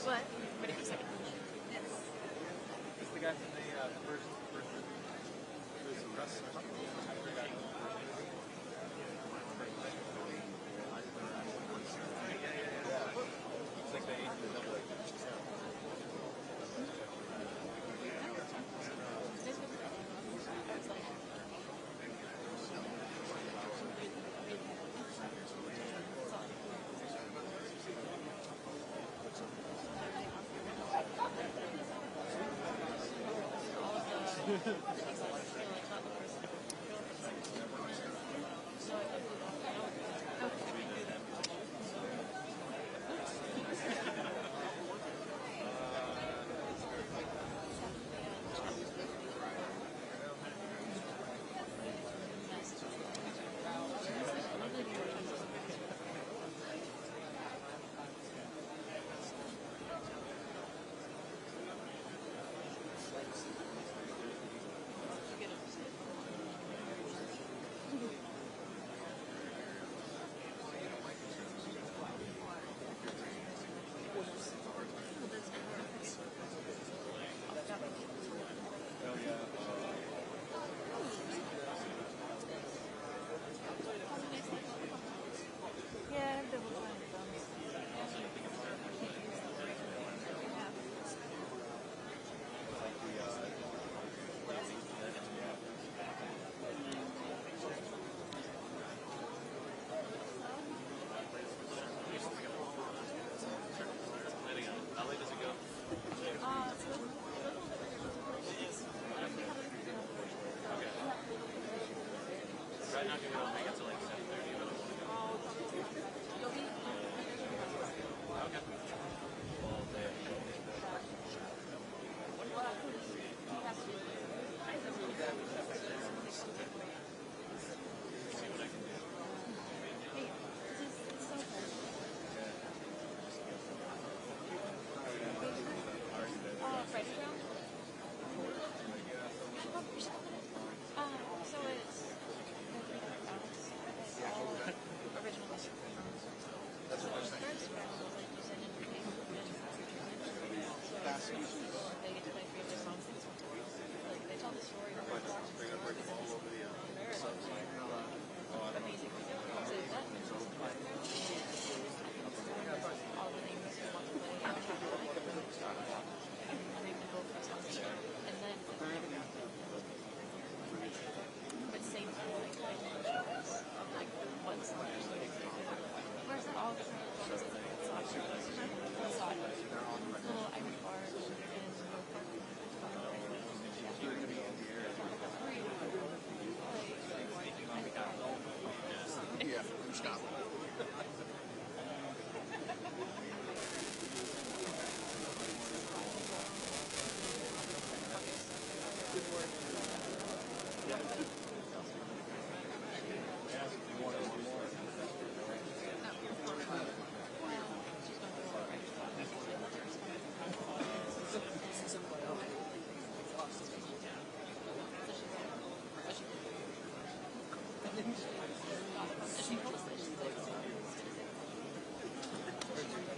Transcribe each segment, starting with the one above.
What? Ready for a second? Yes. It's the guy from the first press or something. It's like the age of the double. Right now, we don't make it till like 7:30, but okay. All day. See what I can do. Hey, this is so good. French brown? So it's original recipe. That's what I'm saying. First round was like you said in your game, so they get to play 3 of their songs. Like they tell the story of the Bring it all over the amazing. So that all the names you want to play, and they can go for songs, and then but same thing, like what's where's that all little Irish bar in yeah, from Scotland. Good work. Yeah.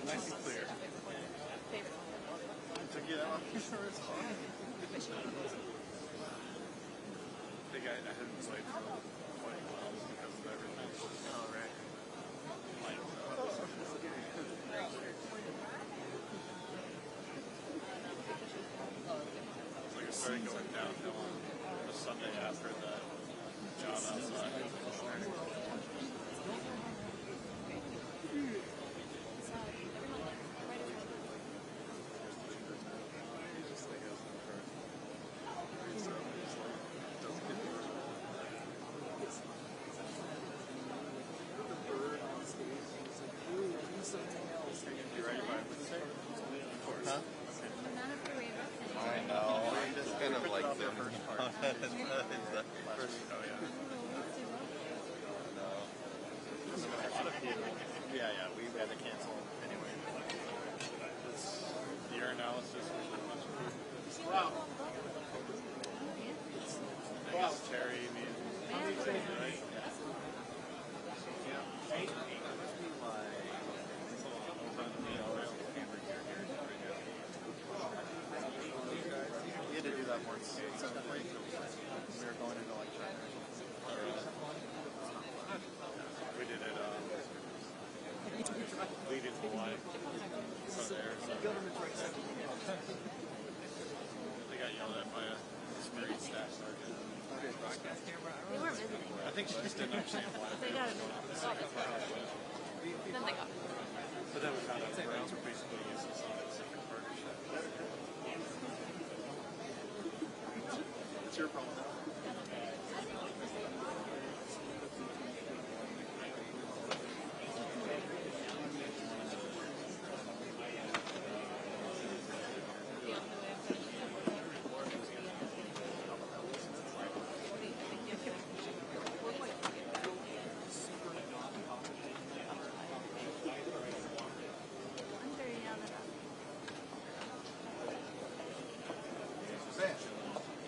Nice and clear. To get out, sure it's hard. I think I hadn't played for 20 miles because of everything. Oh, right. It's like I started going downhill on the Sunday after the job outside. Huh? I know. I'm just kind of like the first part. No. Yeah, we had to cancel anyway. The urinalysis was wow. I guess Terry, me, and right? Yeah. It must be like that once at some point. We were going into like China. We did it lead into Hawaii from there. So they got yelled at by a Marine staff sergeant. They weren't visiting. I think she just didn't understand why. They got it. Then they got it. But then we found out the Marines were basically useless on a different partnership. It's your problem.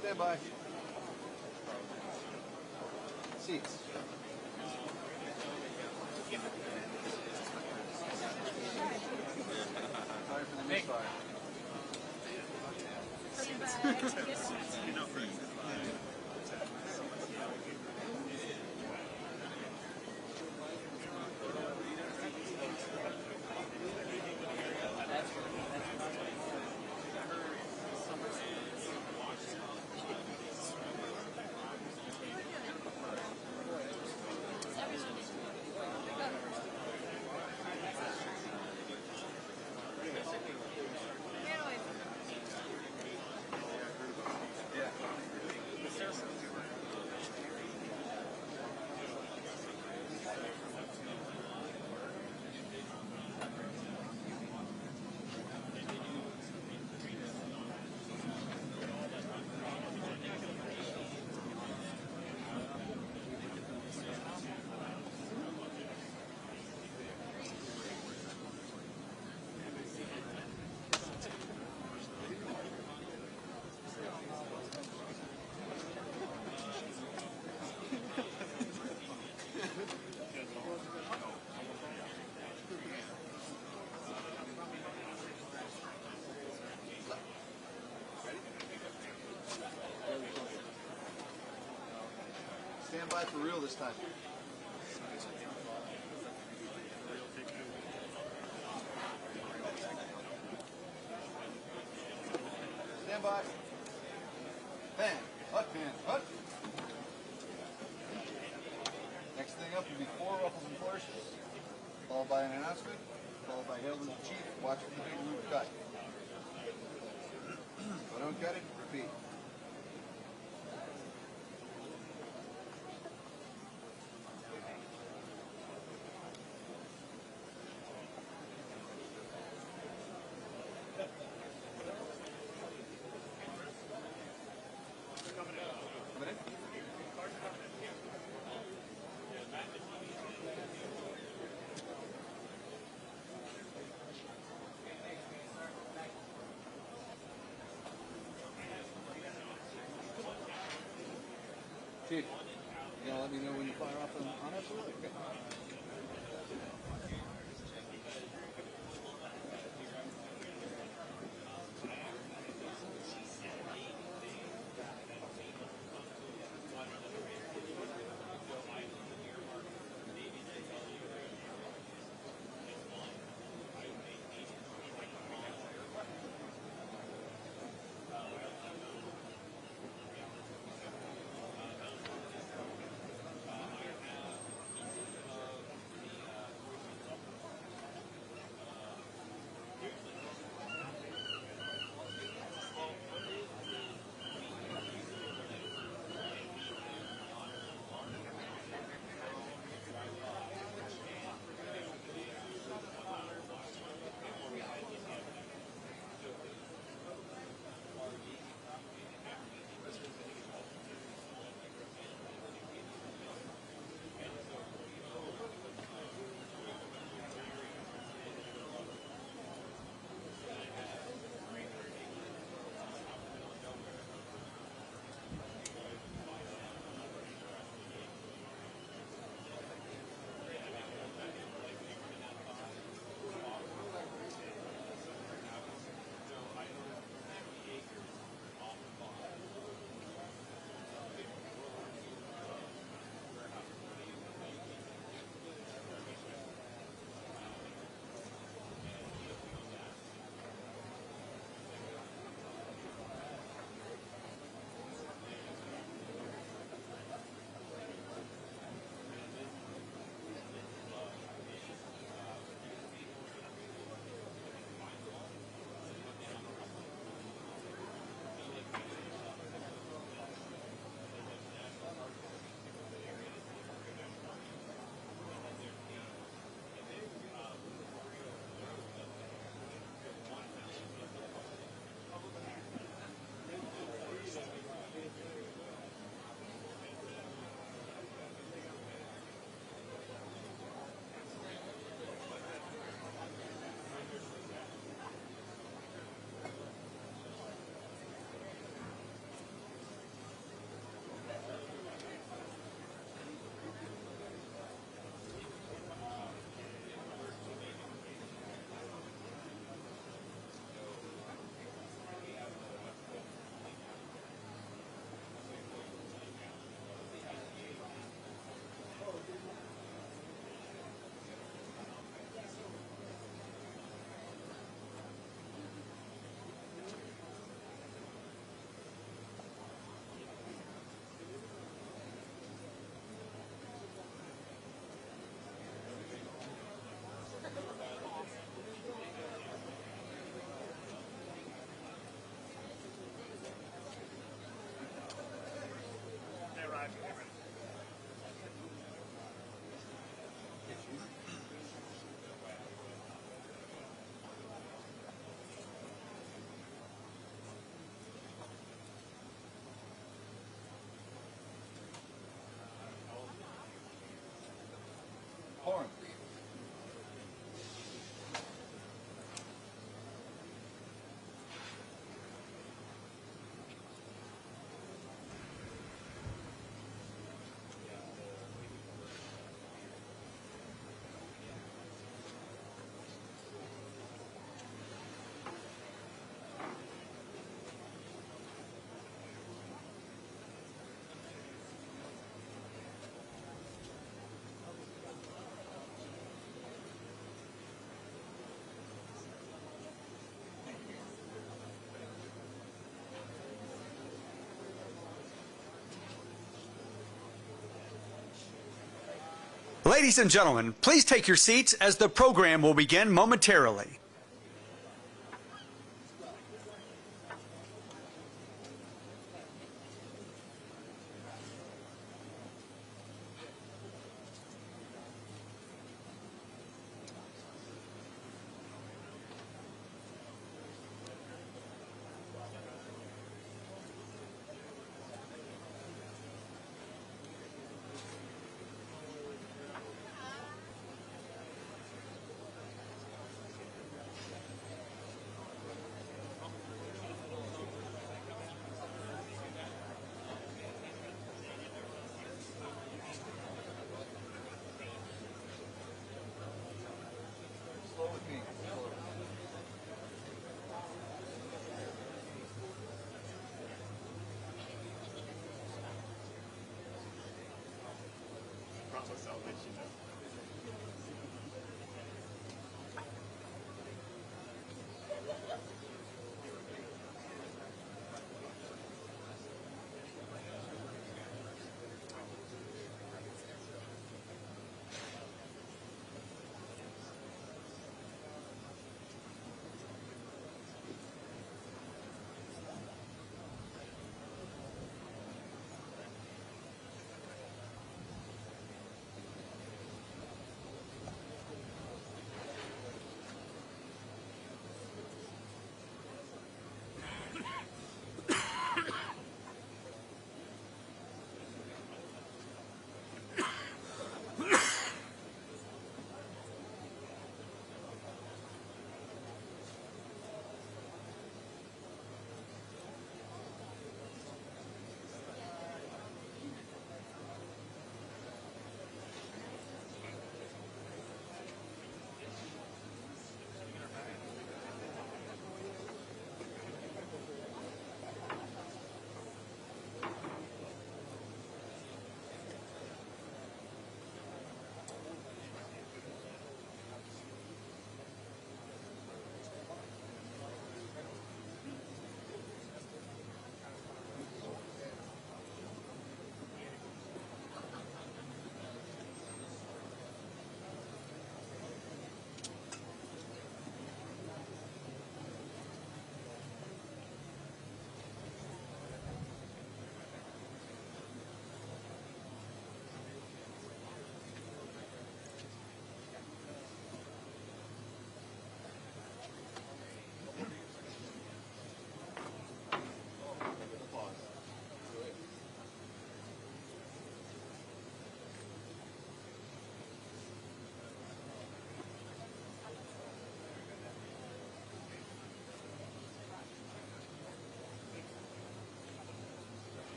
Stand by. Seats. Sorry for the misfire. Stand by for real this time. Stand by. Fan. Hut, fan. Hut. Next thing up will be 4 ruffles and flourishes, followed by an announcement, followed by hail to the chief, watch for the big roof cut. If I don't cut it, repeat. Chief, you gonna let me know when you fire off on us? Okay. Ladies and gentlemen, please take your seats as the program will begin momentarily. Slow with me. Process salvation.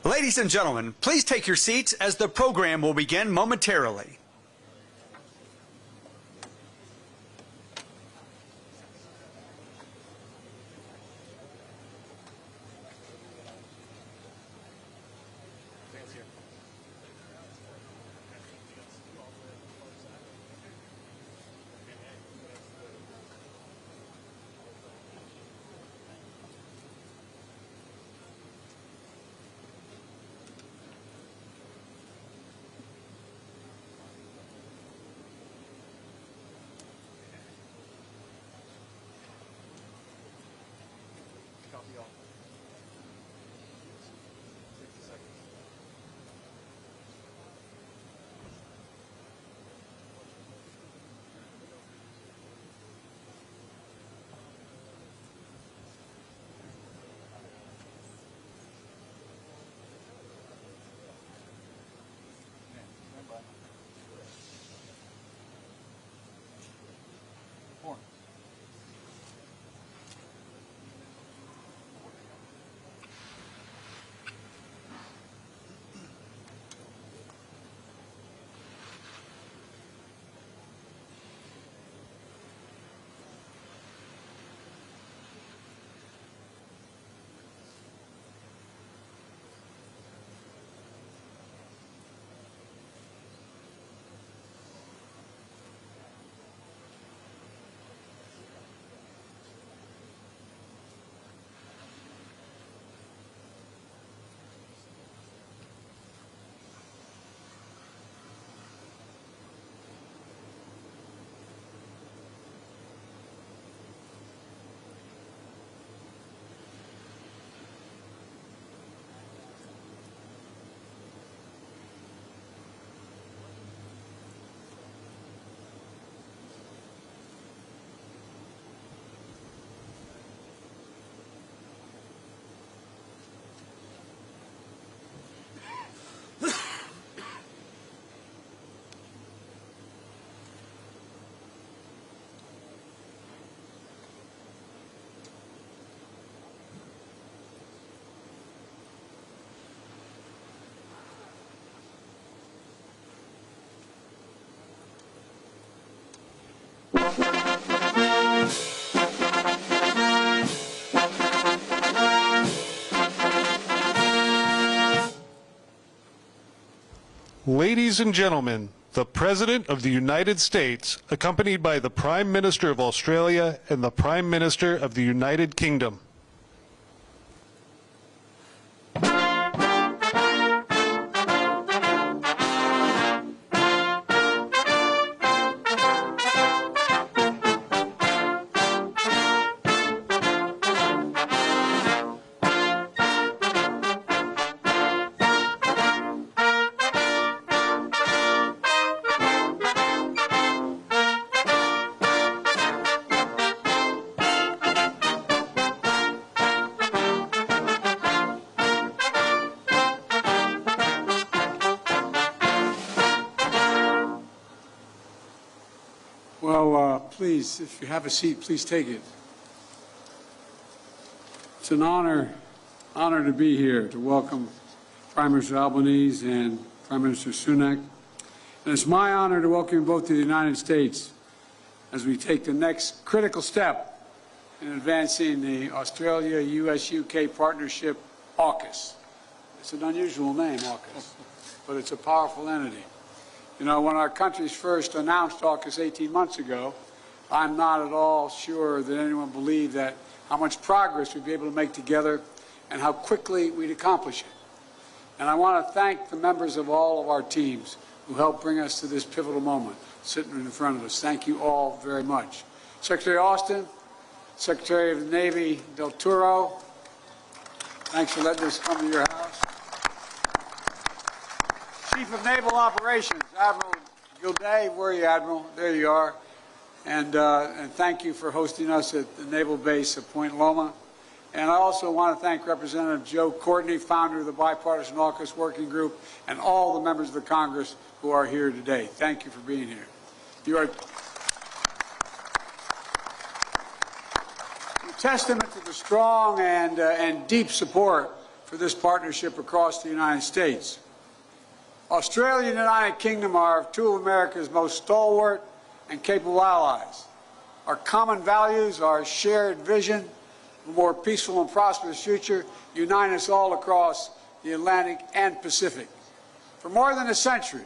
Ladies and gentlemen, please take your seats as the program will begin momentarily. Copy all. 60 seconds. Four. Ladies and gentlemen, the President of the United States, accompanied by the Prime Minister of Australia and the Prime Minister of the United Kingdom. Please, if you have a seat, please take it. It's an honor to be here to welcome Prime Minister Albanese and Prime Minister Sunak. And it's my honor to welcome you both to the United States as we take the next critical step in advancing the Australia-US-UK partnership, AUKUS. It's an unusual name, AUKUS, but it's a powerful entity. You know, when our countries first announced AUKUS 18 months ago, I'm not at all sure that anyone believed that how much progress we'd be able to make together and how quickly we'd accomplish it. And I want to thank the members of all of our teams who helped bring us to this pivotal moment sitting in front of us. Thank you all very much. Secretary Austin, Secretary of the Navy Del Toro, thanks for letting us come to your house. Chief of Naval Operations, Admiral Gilday, where are you, Admiral? There you are. And thank you for hosting us at the Naval Base of Point Loma. And I also want to thank Representative Joe Courtney, founder of the Bipartisan AUKUS Working Group, and all the members of the Congress who are here today. Thank you for being here. You are a testament to the strong and deep support for this partnership across the United States. Australia and the United Kingdom are two of America's most stalwart and capable allies. Our common values, our shared vision of a more peaceful and prosperous future unite us all across the Atlantic and Pacific. For more than a century,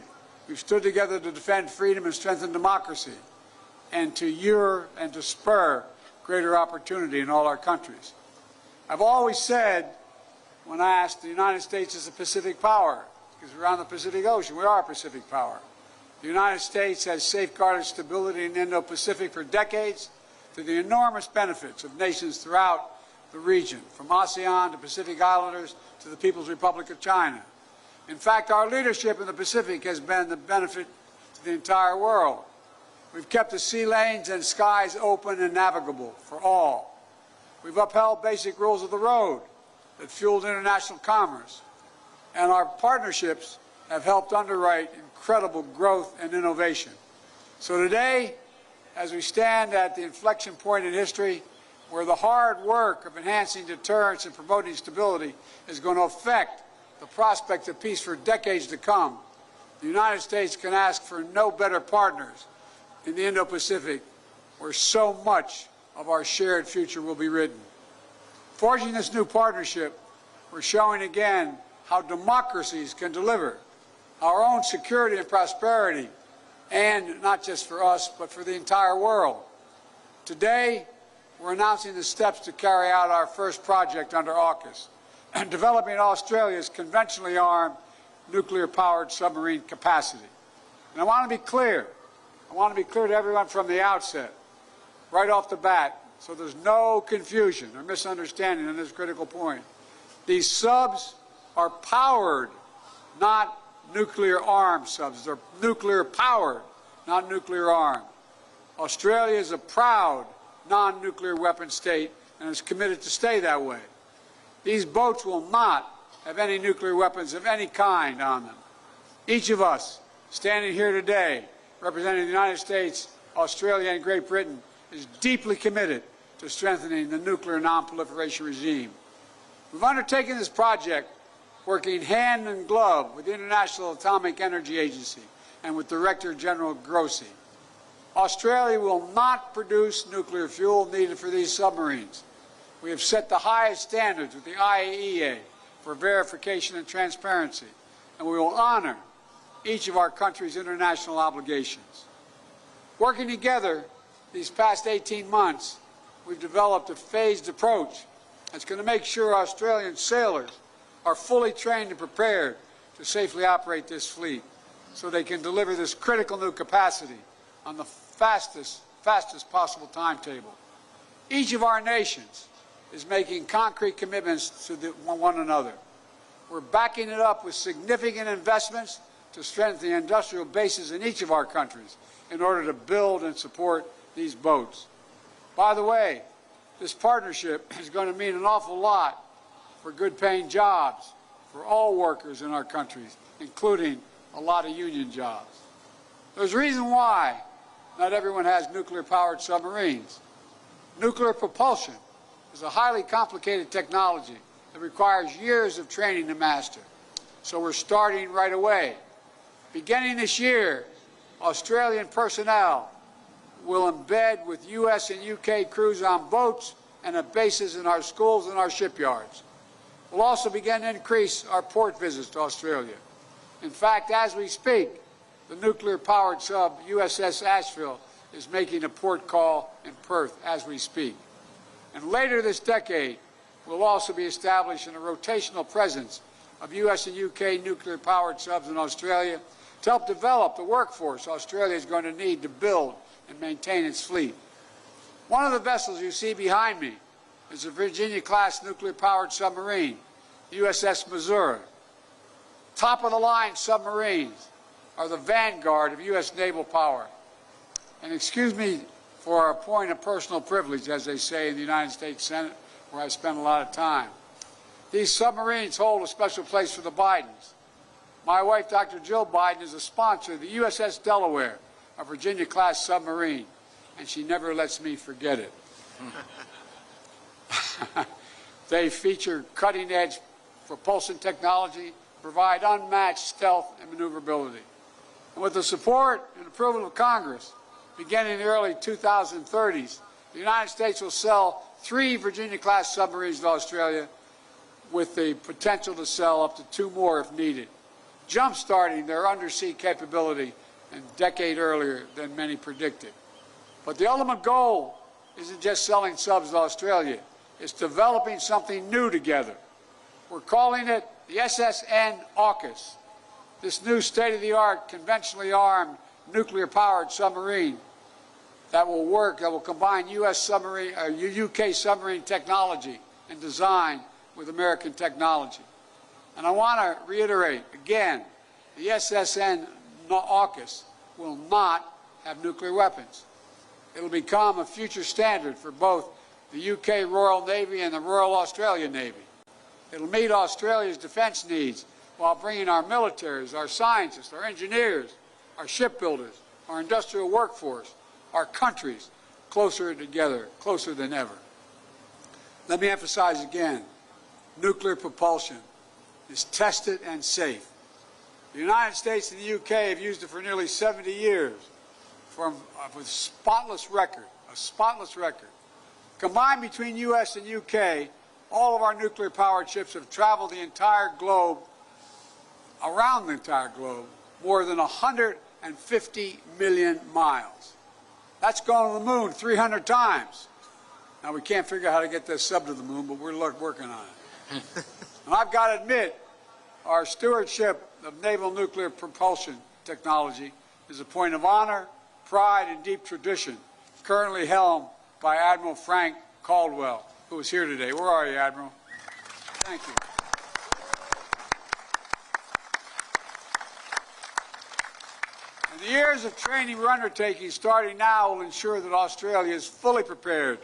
we've stood together to defend freedom and strengthen democracy and to spur greater opportunity in all our countries. I've always said, when asked, the United States is a Pacific power, because we're on the Pacific Ocean. We are a Pacific power. The United States has safeguarded stability in the Indo-Pacific for decades to the enormous benefits of nations throughout the region, from ASEAN to Pacific Islanders to the People's Republic of China. In fact, our leadership in the Pacific has been the benefit to the entire world. We've kept the sea lanes and skies open and navigable for all. We've upheld basic rules of the road that fueled international commerce. And our partnerships have helped underwrite incredible growth and innovation. So today, as we stand at the inflection point in history where the hard work of enhancing deterrence and promoting stability is going to affect the prospect of peace for decades to come, the United States can ask for no better partners in the Indo-Pacific, where so much of our shared future will be written. Forging this new partnership, we're showing again how democracies can deliver our own security and prosperity, and not just for us, but for the entire world. Today, we're announcing the steps to carry out our first project under AUKUS, developing Australia's conventionally armed nuclear-powered submarine capacity. And I want to be clear. I want to be clear to everyone from the outset, right off the bat, so there's no confusion or misunderstanding on this critical point. These subs are powered, not nuclear-armed subs. They're nuclear-powered, not nuclear-armed. Australia is a proud non-nuclear weapon state and is committed to stay that way. These boats will not have any nuclear weapons of any kind on them. Each of us standing here today, representing the United States, Australia, and Great Britain, is deeply committed to strengthening the nuclear non-proliferation regime. We've undertaken this project working hand in glove with the International Atomic Energy Agency and with Director General Grossi. Australia will not produce nuclear fuel needed for these submarines. We have set the highest standards with the IAEA for verification and transparency, and we will honor each of our country's international obligations. Working together these past 18 months, we've developed a phased approach that's going to make sure Australian sailors are fully trained and prepared to safely operate this fleet so they can deliver this critical new capacity on the fastest possible timetable. Each of our nations is making concrete commitments to one another. We're backing it up with significant investments to strengthen the industrial bases in each of our countries in order to build and support these boats. By the way, this partnership is going to mean an awful lot for good-paying jobs for all workers in our countries, including a lot of union jobs. There's a reason why not everyone has nuclear-powered submarines. Nuclear propulsion is a highly complicated technology that requires years of training to master. So we're starting right away. Beginning this year, Australian personnel will embed with U.S. and U.K. crews on boats and at bases in our schools and our shipyards. We'll also begin to increase our port visits to Australia. In fact, as we speak, the nuclear-powered sub USS Asheville is making a port call in Perth as we speak. And later this decade, we'll also be establishing a rotational presence of U.S. and U.K. nuclear-powered subs in Australia to help develop the workforce Australia is going to need to build and maintain its fleet. One of the vessels you see behind me is a Virginia-class nuclear-powered submarine, USS Missouri. Top-of-the-line submarines are the vanguard of U.S. naval power. And excuse me for a point of personal privilege, as they say in the United States Senate, where I spend a lot of time. These submarines hold a special place for the Bidens. My wife, Dr. Jill Biden, is a sponsor of the USS Delaware, a Virginia-class submarine, and she never lets me forget it. They feature cutting-edge propulsion technology, provide unmatched stealth and maneuverability. And with the support and approval of Congress, beginning in the early 2030s, the United States will sell 3 Virginia-class submarines to Australia with the potential to sell up to 2 more if needed, jump-starting their undersea capability a decade earlier than many predicted. But the ultimate goal isn't just selling subs to Australia. It's developing something new together. We're calling it the SSN AUKUS, this new state-of-the-art, conventionally armed, nuclear-powered submarine that will combine UK submarine technology and design with American technology. And I want to reiterate again, the SSN AUKUS will not have nuclear weapons. It will become a future standard for both the UK Royal Navy and the Royal Australian Navy. It will meet Australia's defence needs while bringing our militaries, our scientists, our engineers, our shipbuilders, our industrial workforce, our countries closer together, closer than ever. Let me emphasize again, nuclear propulsion is tested and safe. The United States and the UK have used it for nearly 70 years with a spotless record. Combined between US and UK, all of our nuclear-powered ships have traveled the entire globe, around the entire globe, more than 150 million miles. That's gone to the moon 300 times. Now, we can't figure out how to get this sub to the moon, but we're working on it. And I've got to admit, our stewardship of naval nuclear propulsion technology is a point of honor, pride, and deep tradition, currently helmed by Admiral Frank Caldwell, who is here today. Where are you, Admiral? Thank you. And the years of training we're undertaking starting now will ensure that Australia is fully prepared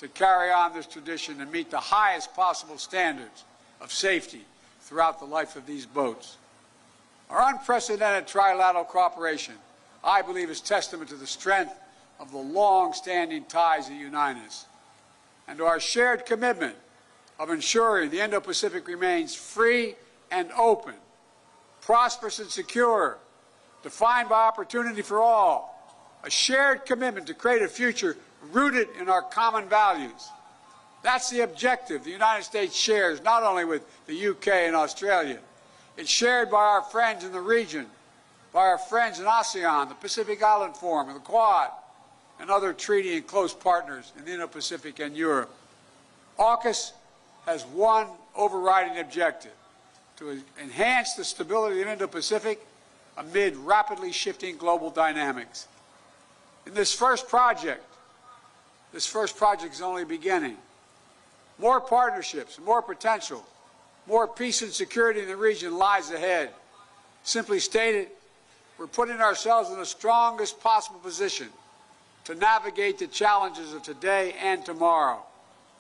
to carry on this tradition and meet the highest possible standards of safety throughout the life of these boats. Our unprecedented trilateral cooperation, I believe, is testament to the strength of the long-standing ties that unite us, and to our shared commitment of ensuring the Indo-Pacific remains free and open, prosperous and secure, defined by opportunity for all, a shared commitment to create a future rooted in our common values. That's the objective the United States shares not only with the UK and Australia. It's shared by our friends in the region, by our friends in ASEAN, the Pacific Island Forum, and the Quad, and other treaty and close partners in the Indo-Pacific and Europe. AUKUS has one overriding objective: to enhance the stability of the Indo-Pacific amid rapidly shifting global dynamics. In this first project is only beginning. More partnerships, more potential, more peace and security in the region lies ahead. Simply stated, we're putting ourselves in the strongest possible position to navigate the challenges of today and tomorrow,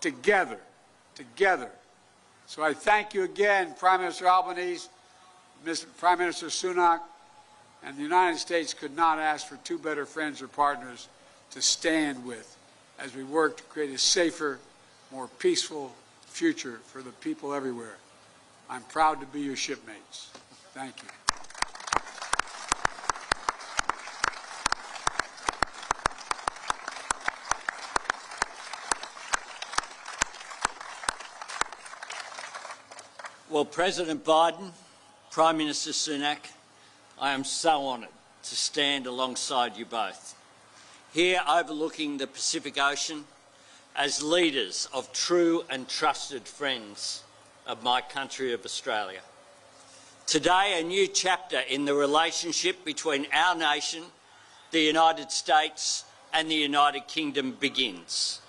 together. So I thank you again, Prime Minister Albanese, Prime Minister Sunak, and the United States could not ask for two better friends or partners to stand with as we work to create a safer, more peaceful future for the people everywhere. I'm proud to be your shipmates. Thank you. Well, President Biden, Prime Minister Sunak, I am so honoured to stand alongside you both, here overlooking the Pacific Ocean as leaders of true and trusted friends of my country of Australia. Today, a new chapter in the relationship between our nation, the United States, and the United Kingdom begins.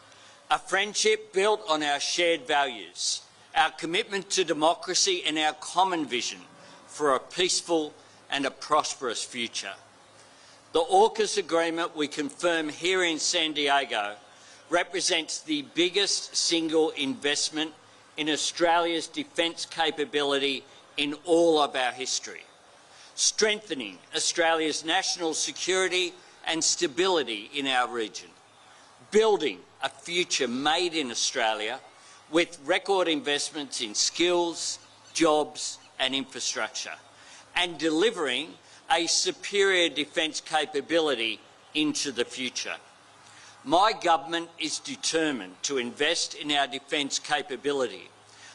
A friendship built on our shared values, our commitment to democracy, and our common vision for a peaceful and a prosperous future. The AUKUS agreement we confirm here in San Diego represents the biggest single investment in Australia's defence capability in all of our history, strengthening Australia's national security and stability in our region, building a future made in Australia with record investments in skills, jobs and infrastructure, and delivering a superior defence capability into the future. My government is determined to invest in our defence capability,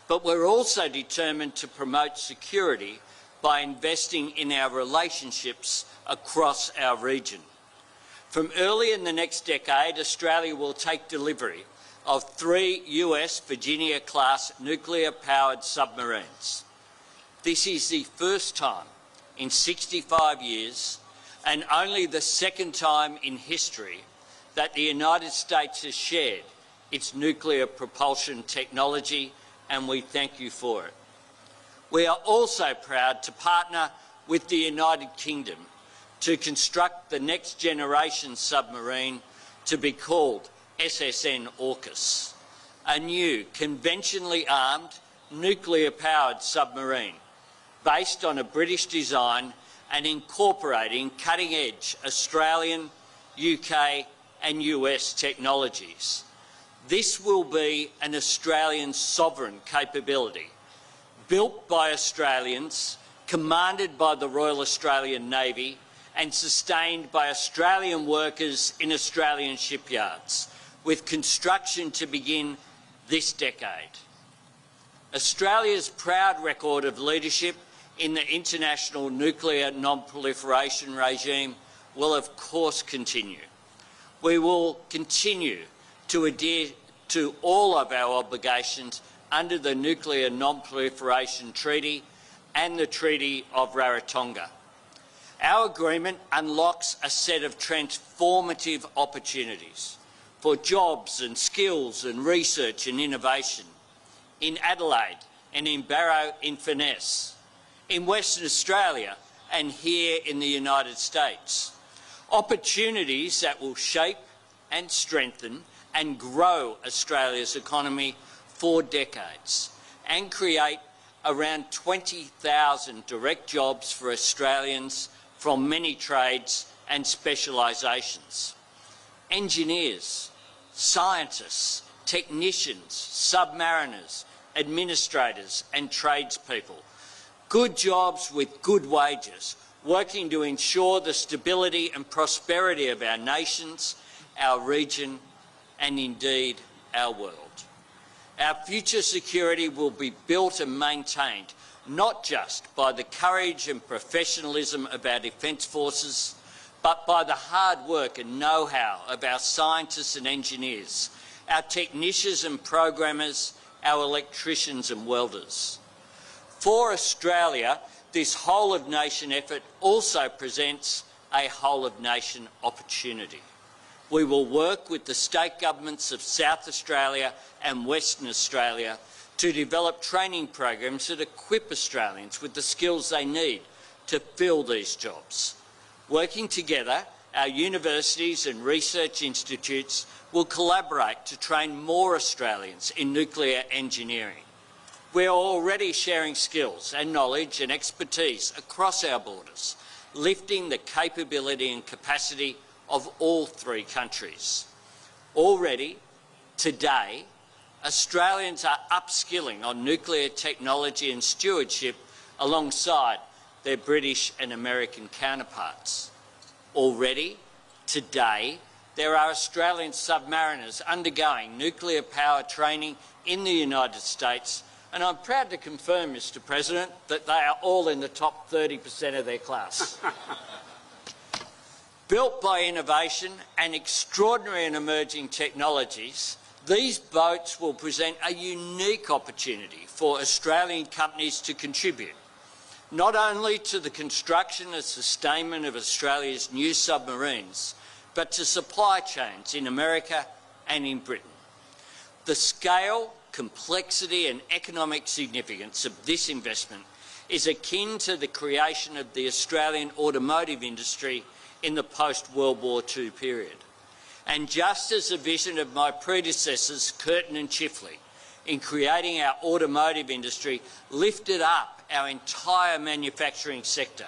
but we're also determined to promote security by investing in our relationships across our region. From early in the next decade, Australia will take delivery of 3 US Virginia-class nuclear-powered submarines. This is the first time in 65 years, and only the second time in history, that the United States has shared its nuclear propulsion technology, and we thank you for it. We are also proud to partner with the United Kingdom to construct the next generation submarine to be called SSN AUKUS, a new conventionally armed nuclear-powered submarine based on a British design and incorporating cutting-edge Australian, UK and US technologies. This will be an Australian sovereign capability, built by Australians, commanded by the Royal Australian Navy and sustained by Australian workers in Australian shipyards, with construction to begin this decade. Australia's proud record of leadership in the international nuclear non-proliferation regime will of course continue. We will continue to adhere to all of our obligations under the Nuclear Non-Proliferation Treaty and the Treaty of Rarotonga. Our agreement unlocks a set of transformative opportunities for jobs and skills and research and innovation in Adelaide and in Barrow-in-Furness, in Western Australia and here in the United States. Opportunities that will shape and strengthen and grow Australia's economy for decades and create around 20,000 direct jobs for Australians from many trades and specialisations. Engineers, scientists, technicians, submariners, administrators and tradespeople. Good jobs with good wages working to ensure the stability and prosperity of our nations, our region, and indeed our world. Our future security will be built and maintained not just by the courage and professionalism of our defence forces, but by the hard work and know-how of our scientists and engineers, our technicians and programmers, our electricians and welders. For Australia, this whole-of-nation effort also presents a whole-of-nation opportunity. We will work with the state governments of South Australia and Western Australia to develop training programs that equip Australians with the skills they need to fill these jobs. Working together, our universities and research institutes will collaborate to train more Australians in nuclear engineering. We are already sharing skills and knowledge and expertise across our borders, lifting the capability and capacity of all three countries. Already, today, Australians are upskilling on nuclear technology and stewardship alongside their British and American counterparts. Already, today, there are Australian submariners undergoing nuclear power training in the United States, and I'm proud to confirm, Mr. President, that they are all in the top 30% of their class. Built by innovation and extraordinary and emerging technologies, these boats will present a unique opportunity for Australian companies to contribute, not only to the construction and sustainment of Australia's new submarines, but to supply chains in America and in Britain. The scale, complexity and economic significance of this investment is akin to the creation of the Australian automotive industry in the post-World War II period. And just as the vision of my predecessors, Curtin and Chifley, in creating our automotive industry lifted up our entire manufacturing sector,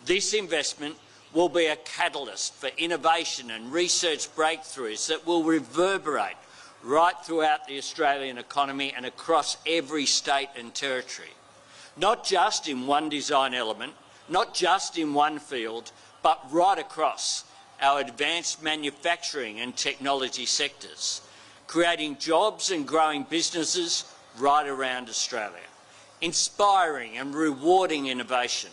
this investment will be a catalyst for innovation and research breakthroughs that will reverberate right throughout the Australian economy and across every state and territory. Not just in one design element, not just in one field, but right across our advanced manufacturing and technology sectors, creating jobs and growing businesses right around Australia, inspiring and rewarding innovation,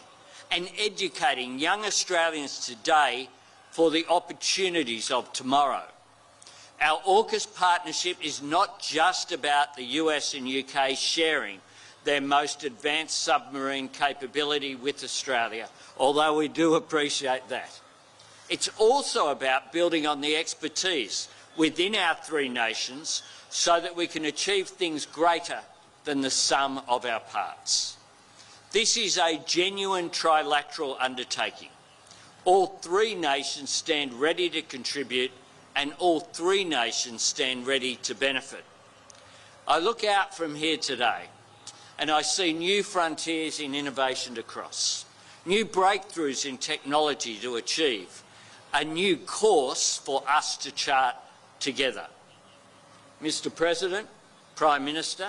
and educating young Australians today for the opportunities of tomorrow. Our AUKUS partnership is not just about the US and UK sharing their most advanced submarine capability with Australia, although we do appreciate that. It's also about building on the expertise within our three nations so that we can achieve things greater than the sum of our parts. This is a genuine trilateral undertaking. All three nations stand ready to contribute and all three nations stand ready to benefit. I look out from here today and I see new frontiers in innovation to cross, new breakthroughs in technology to achieve, a new course for us to chart together. Mr. President, Prime Minister,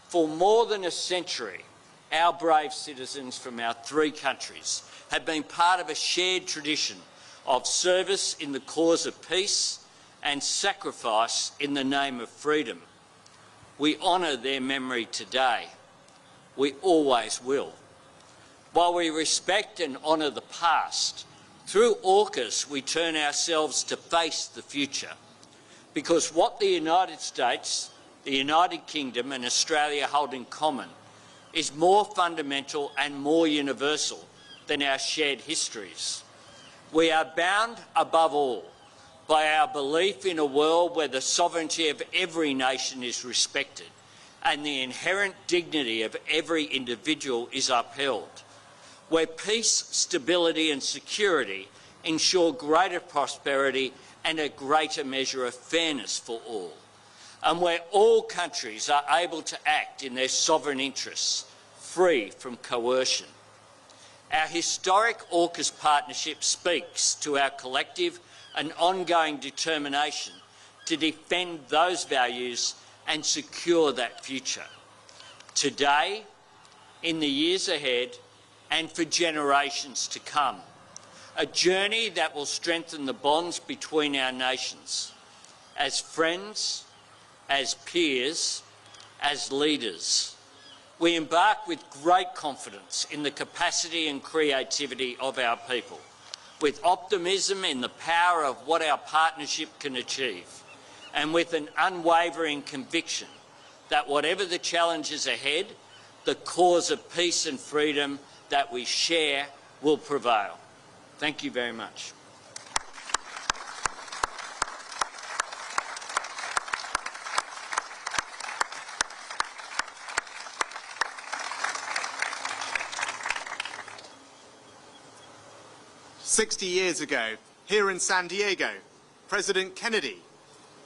for more than a century, our brave citizens from our three countries have been part of a shared tradition of service in the cause of peace and sacrifice in the name of freedom. We honour their memory today. We always will. While we respect and honour the past, through AUKUS we turn ourselves to face the future, because what the United States, the United Kingdom and Australia hold in common is more fundamental and more universal than our shared histories. We are bound above all by our belief in a world where the sovereignty of every nation is respected and the inherent dignity of every individual is upheld, where peace, stability and security ensure greater prosperity and a greater measure of fairness for all, and where all countries are able to act in their sovereign interests, free from coercion. Our historic AUKUS partnership speaks to our collective and ongoing determination to defend those values and secure that future. Today, in the years ahead, and for generations to come. A journey that will strengthen the bonds between our nations, as friends, as peers, as leaders. We embark with great confidence in the capacity and creativity of our people, with optimism in the power of what our partnership can achieve, and with an unwavering conviction that whatever the challenges ahead, the cause of peace and freedom that we share will prevail. Thank you very much. "60 years ago, here in San Diego, President Kennedy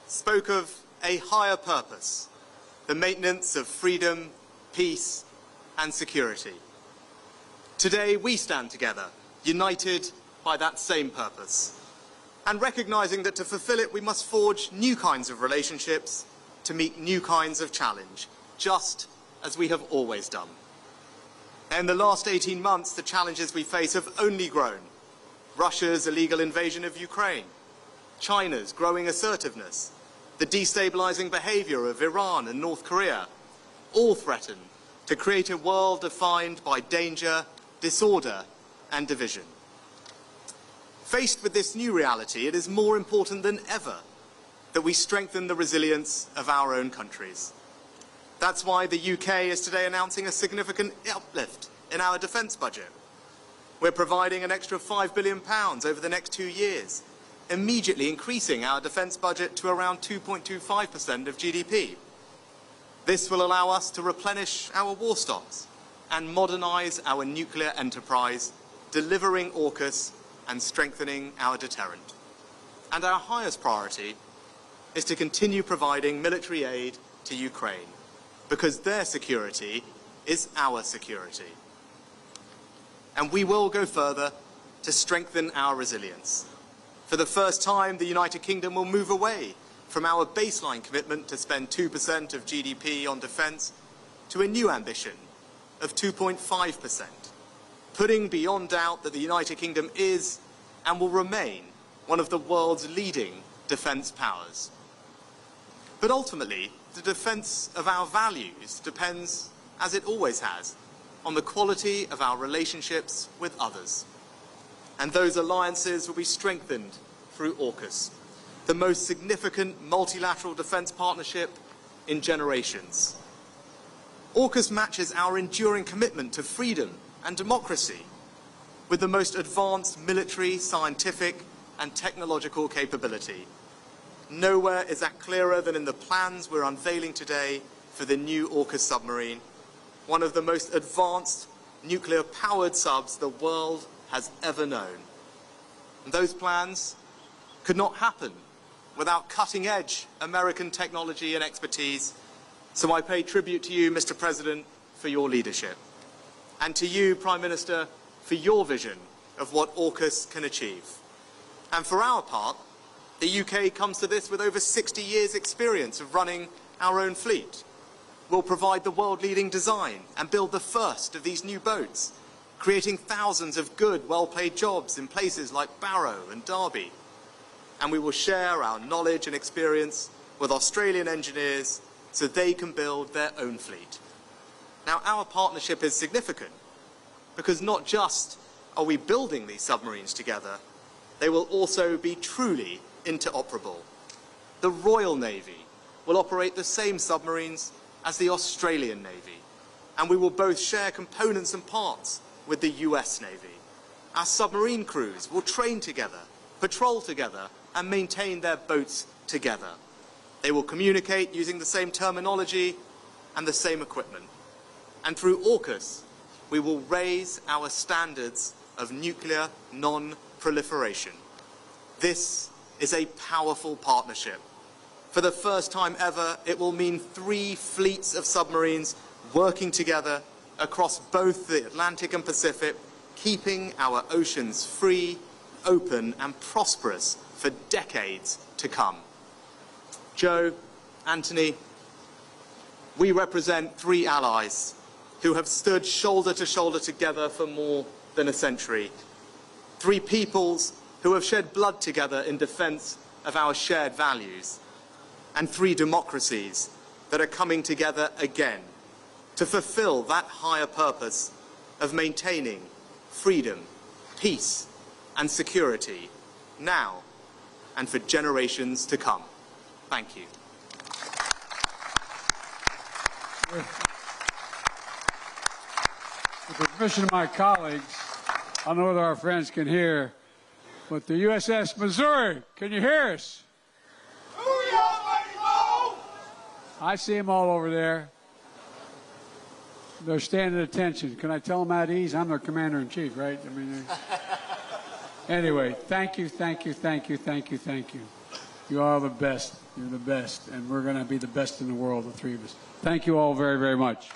spoke of a higher purpose, the maintenance of freedom, peace, and security. Today, we stand together, united by that same purpose, and recognizing that to fulfill it, we must forge new kinds of relationships to meet new kinds of challenge, just as we have always done. In the last 18 months, the challenges we face have only grown. Russia's illegal invasion of Ukraine, China's growing assertiveness, the destabilizing behavior of Iran and North Korea, all threaten to create a world defined by danger, disorder, and division. Faced with this new reality, it is more important than ever that we strengthen the resilience of our own countries. That's why the UK is today announcing a significant uplift in our defence budget. We're providing an extra £5 billion over the next 2 years, immediately increasing our defence budget to around 2.25% of GDP. This will allow us to replenish our war stocks and modernise our nuclear enterprise, delivering AUKUS and strengthening our deterrent. And our highest priority is to continue providing military aid to Ukraine, because their security is our security. And we will go further to strengthen our resilience. For the first time, the United Kingdom will move away from our baseline commitment to spend 2% of GDP on defence to a new ambition of 2.5%, putting beyond doubt that the United Kingdom is and will remain one of the world's leading defence powers. But ultimately, the defence of our values depends, as it always has, on the quality of our relationships with others. And those alliances will be strengthened through AUKUS, the most significant multilateral defence partnership in generations. AUKUS matches our enduring commitment to freedom and democracy with the most advanced military, scientific, and technological capability. Nowhere is that clearer than in the plans we're unveiling today for the new AUKUS submarine, one of the most advanced nuclear-powered subs the world has ever known. And those plans could not happen without cutting-edge American technology and expertise, so I pay tribute to you, Mr. President, for your leadership, and to you, Prime Minister, for your vision of what AUKUS can achieve. And for our part, the UK comes to this with over 60 years' experience of running our own fleet. We'll provide the world-leading design and build the first of these new boats, creating thousands of good, well-paid jobs in places like Barrow and Derby. And we will share our knowledge and experience with Australian engineers so they can build their own fleet. Now, our partnership is significant because not just are we building these submarines together, they will also be truly interoperable. The Royal Navy will operate the same submarines as the Australian Navy, and we will both share components and parts with the US Navy. Our submarine crews will train together, patrol together, and maintain their boats together. They will communicate using the same terminology and the same equipment. And through AUKUS, we will raise our standards of nuclear non-proliferation. This is a powerful partnership. For the first time ever, it will mean 3 fleets of submarines working together across both the Atlantic and Pacific, keeping our oceans free, open, and prosperous for decades to come. Joe, Anthony, we represent 3 allies who have stood shoulder to shoulder together for more than a century. 3 peoples who have shed blood together in defense of our shared values. And 3 democracies that are coming together again to fulfill that higher purpose of maintaining freedom, peace, and security now and for generations to come. Thank you. With the permission of my colleagues, I don't know whether our friends can hear, but the USS Missouri, can you hear us? I see them all over there. They're standing at attention. Can I tell them at ease? I'm their commander-in-chief, right? I mean, anyway, thank you, thank you, thank you, thank you, thank you. You are the best. You're the best. And we're going to be the best in the world, the 3 of us. Thank you all very, very much.